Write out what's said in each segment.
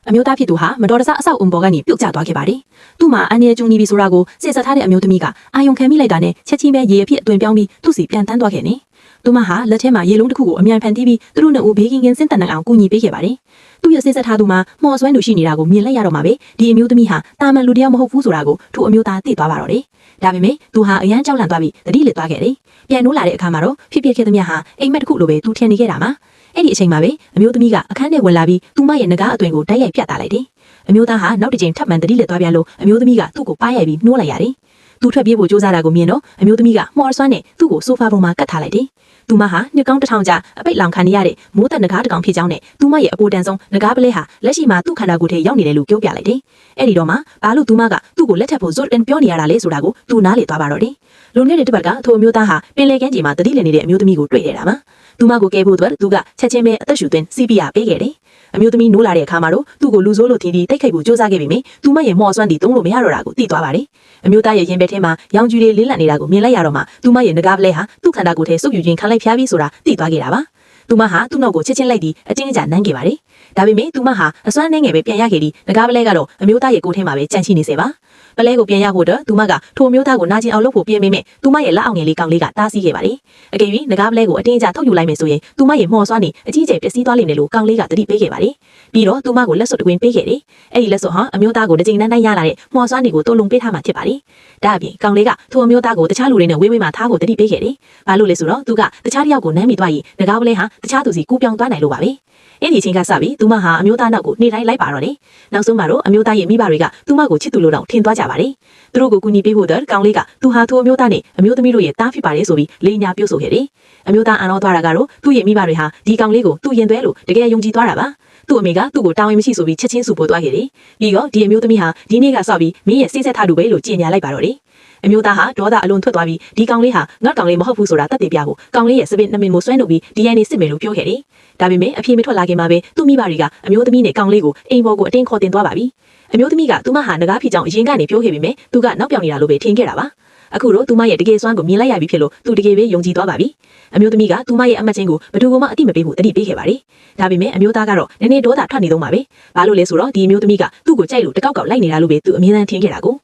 အမျိုးသားဖြစ်သူဟာမတော်တဆအဆောက်အုံပေါ်ကနေပြုတ်ကျသွားခဲ့ပါတယ်။သူ့မှာအန်ရကျုံနေပြီဆိုတာကိုစစ်ဆက်ထားတဲ့အမျိုးသမီးကအာယုံခံမိလိုက်တာနဲ့ချက်ချင်းပဲရေအဖြစ်အတွင်ပြောင်းပြီးသူ့စီပြန်တန်းသွားခဲ့နေ။သူမဟာလက်ထဲမှာရေလုံးတစ်ခုကိုအမြန်ဖန်တီးပြီးသူတို့နှစ်ဦးဘေးကင်းကင်းစင်တန်နိုင်အောင်ကူညီပေးခဲ့ပါတယ်။သူ့ရဲ့စစ်ဆက်ထားသူမှာမော်ဆွဲလူရှိနေတာကိုမြင်လိုက်ရတော့မှပဲဒီအမျိုးသမီးဟာတာမန်လူတယောက်မဟုတ်ဘူးဆိုတာကိုသူ့အမျိုးသားသိသွားပါတော့တယ်။ဒါပေမဲ့သူဟာအရန်ကြောက်လန့်သွားပြီးတတိလစ်သွားခဲ့တယ်။ပြန်နိုးလာတဲ့အခါမှာတော့ဖြစ်ခဲ့သမျှဟာအိမ်မက်တစ်ခုလိုပဲသူထင်နေခဲ့တာမှာအဲ့ဒီအချိန်မှာပဲအမျိုးသမီးကအခန်းထဲဝင်လာပြီးသူမရဲ့ငကားအတွင်ကိုတိုက်ရိုက်ဖြတ်ထားလိုက်တယ်။အမျိုးသားဟာနောက်တစ်ချိန်ထပ်မံတတိလက်သွားပြန်လို့အမျိုးသမီးကသူ့ကိုပါရိုက်ပြီးနှိုးလိုက်ရတယ်။သူထွက်ပြေးဖို့ကြိုးစားတာကိုမြင်တော့အမျိုးသမီးကမော်ဆွမ်းနဲ့သူ့ကိုဆိုဖာပေါ်မှာကတ်ထားလိုက်တယ်။သူမဟာနှစ်ကောင်းတစ်ထောင်ကြာအပိတ်လောင်ခံနေရတဲ့မိုးသက်ငကားတစ်ကောင်ဖြစ်ကြောင်းနဲ့သူမရဲ့အပိုတန်ဆုံးငကားပလဲဟာလက်ရှိမှာသူ့ခန္ဓာကိုယ်ထဲရောက်နေတယ်လို့ပြောပြလိုက်တယ်။အဲ့ဒီတော့မှဘာလို့သူမကသူ့ကိုလက်ထပ်ဖို့ဇွတ်တင်ပြောနေရတာလဲဆိုတာကိုသူနားလေသွားပါတော့တယ်။လွန်ခဲ့တဲ့တစ်ပတ်ကထိုအမျိုးသားဟာပင်လယ်ကမ်းခြေမှာတတိလက်နေတဲ့အမျိုးသမီးကိုတွေ့ခဲ့တာမှာသူမကိုကဲဖို့အတွက်သူကချက်ချင်းပဲအသက်ရှူသွင်း CPR ပေးခဲ့တယ်။အမျိုးသမီးနိုးလာတဲ့အခါမှာတော့သူ့ကိုလူဆိုးလို့ထင်ပြီးတိုက်ခိုက်ဖို့ကြိုးစားခဲ့ပေမယ့်သူမရဲ့မော်ဆွမ်းတီသုံးလို့မရတော့တာကိုသိသွားပါတယ်။အမျိုးသားရဲ့ရင်ဘက်ထဲမှာရောင်ကျူတွေလင်းလန့်နေတာကိုမြင်လိုက်ရတော့မှသူမရဲ့ငကားပလဲဟာသူ့ခန္ဓာကိုယ်ထဲစုပ်ယူခြင်းခံလိုက်ဖျားပြီးဆိုတာသိသွားခဲ့တာပါ။သူမဟာသူ့နောက်ကိုချက်ချင်းလိုက်ပြီးအတင်းအကျပ်နမ်းခဲ့ပါတယ်။ဒါပေမဲ့သူမဟာအစွမ်းနှဲငယ်ပဲပြန်ရခဲ့ပြီးငကားပလဲကတော့အမျိုးသားရဲ့ကိုယ်ထဲမှာပဲကြန့်ရှိနေစေပါ။ပလဲကိုပြန်ရဖို့တော့သူမကထိုအမျိုးသားကိုနာကျင်အောင်လုပ်ဖို့ပြင်ပေမဲ့သူမရဲ့လက်အောက်ငယ်လေးကောင်လေးကတားဆီးခဲ့ပါတယ်။အကယ်၍ငကားပလဲကိုအတင်းအကျပ်ထုတ်ယူလိုက်မယ်ဆိုရင်သူမရဲ့မော်ဆွမ်းနေအကြီးကျယ်ပျက်စီးသွားလိမ့်မယ်လို့ကောင်လေးကသတိပေးခဲ့ပါတယ်။ပြီးတော့သူမကိုလက်စွပ်တကွင်းပေးခဲ့တယ်။အဲ့ဒီလက်စွပ်ဟာအမျိုးသားကိုတစ်ချိန်တန်းတိုင်းရလာတဲ့မော်ဆွမ်းနေကိုတုံလုံးပေးထားမှဖြစ်ပါတယ်။ဒါအပြင်ကောင်လေးကထိုအမျိုးသားကိုတခြားလူတွေနဲ့ဝေးဝေးမှထားဖို့သတိပေးခဲ့တယ်။ဘာလို့လဲဆိုတော့သူကတခြားတစ်ယောက်ကိုနမ်းမိသွားရင်ငကားပလဲဟာတခြားသူစီကူးပြောင်းသွားနိုင်လို့ပါပဲ။အဲ့ဒီအချိန်ကစပြီးသူမဟာအမျိုးသားနောက်ကိုနေ့တိုင်းလိုက်ပါတော့တယ်။နောက်ဆုံးမှာတော့အမျိုးသားရဲ့မိဘတွေကသူမကိုချစ်သူလို့တော့ထင်သွားကြပါတယ်။သူတို့ကိုကူညီပေးဖို့တော့ကောင်လေးကသူဟာထိုအမျိုးသားနဲ့အမျိုးသမီးတို့ရဲ့တားဖြစ်ပါတယ်ဆိုပြီးလိန်ညာပြုတ်ဆိုခဲ့တယ်။အမျိုးသားအံ့ဩသွားတာကတော့သူ့ရဲ့မိဘတွေဟာဒီကောင်လေးကိုသူ့ရင်သွဲလို့တကယ်ယုံကြည်သွားတာပါ။သူ့အမေကသူ့ကိုတာဝန်မရှိဆိုပြီးချက်ချင်းဆူပို့သွားခဲ့တယ်။ပြီးတော့ဒီအမျိုးသမီးဟာဒီနေ့ကစပြီးမင်းရဲ့စိတ်ဆက်ထားသူပဲလို့ကြေညာလိုက်ပါတော့တယ်။အမျိုးသားဟာဒေါသအလွန်ထွက်သွားပြီးဒီကောင်လေးဟာငါ့ကောင်လေးမဟုတ်ဘူးဆိုတာတတ်သိပြဖို့ကောင်လေးရဲ့စပစ်နှမင်ကိုဆွဲနှုတ်ပြီး DNA စစ်မယ်လို့ပြောခဲ့တယ်။ဒါပေမဲ့အဖြေမထွက်လာခင်မှာပဲသူ့မိဘတွေကအမျိုးသမီးနဲ့ကောင်လေးကိုအိမ်ပေါ်ကိုအတင်းခေါ်တင်သွားပါပြီ။အမျိုးသမီးကသူမဟာငကားဖြစ်ကြောင်းအရင်ကနေပြောခဲ့ပေမဲ့သူကနောက်ပြောင်နေတာလို့ပဲထင်ခဲ့တာပါ။အခုတော့သူမရဲ့တကယ်စွမ်းကိုမြင်လိုက်ရပြီဖြစ်လို့သူတကယ်ပဲယုံကြည်သွားပါပြီ။အမျိုးသမီးကသူမရဲ့အမှတ်ချင်းကိုဘယ်သူမှအတိမပေးဘူးတတိပေးခဲ့ပါတယ်။ဒါပေမဲ့အမျိုးသားကတော့နည်းနည်းဒေါသထွက်နေတော့မှာပဲ။ဘာလို့လဲဆိုတော့ဒီအမျိုးသမီးကသူ့ကိုကြိုက်လို့တကောက်ကောက်လိုက်နေတာလို့ပဲသူအမြဲတမ်းထင်ခဲ့တာကို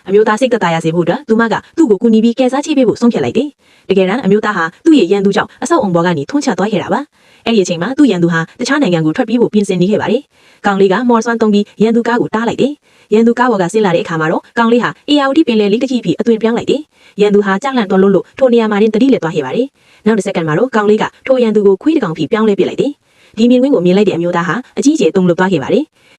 အမျိုးသားစိတ်သက်သာရစေဖို့အတွက်သူမကသူ့ကိုကူညီပြီးကယ်ဆားချိပေးဖို့ဆုံးဖြတ်လိုက်တယ်။တကယ်တမ်းအမျိုးသားဟာသူ့ရဲ့ရန်သူကြောင့်အဆောက်အုံပေါ်ကနေထွန်းချသွားခဲ့တာပါ။အဲ့ဒီအချိန်မှာသူ့ရန်သူဟာတခြားနိုင်ငံကိုထွက်ပြေးဖို့ပြင်ဆင်နေခဲ့ပါတယ်။ကောင်လေးကမော်ဆွမ်းသုံးပြီးရန်သူကားကိုတားလိုက်တယ်။ရန်သူကားပေါ်ကဆင်းလာတဲ့အခါမှာတော့ကောင်လေးဟာအေယာဝတီပင်လယ်လေးတစ်ကြီးပြီးအသွင်ပြောင်းလိုက်တယ်။ရန်သူဟာကြောက်လန့်တော်လို့ထိုနေရာမှာတင်တတိလက်သွားခဲ့ပါတယ်။နောက်တစ်စက္ကန့်မှာတော့ကောင်လေးကထိုရန်သူကိုခွေးတစ်ကောင်ပြီးပြောင်းလဲပစ်လိုက်တယ်။ဒီမြင်ကွင်းကိုမြင်လိုက်တဲ့အမျိုးသားဟာအကြီးကျယ်တုန်လှုပ်သွားခဲ့ပါတယ်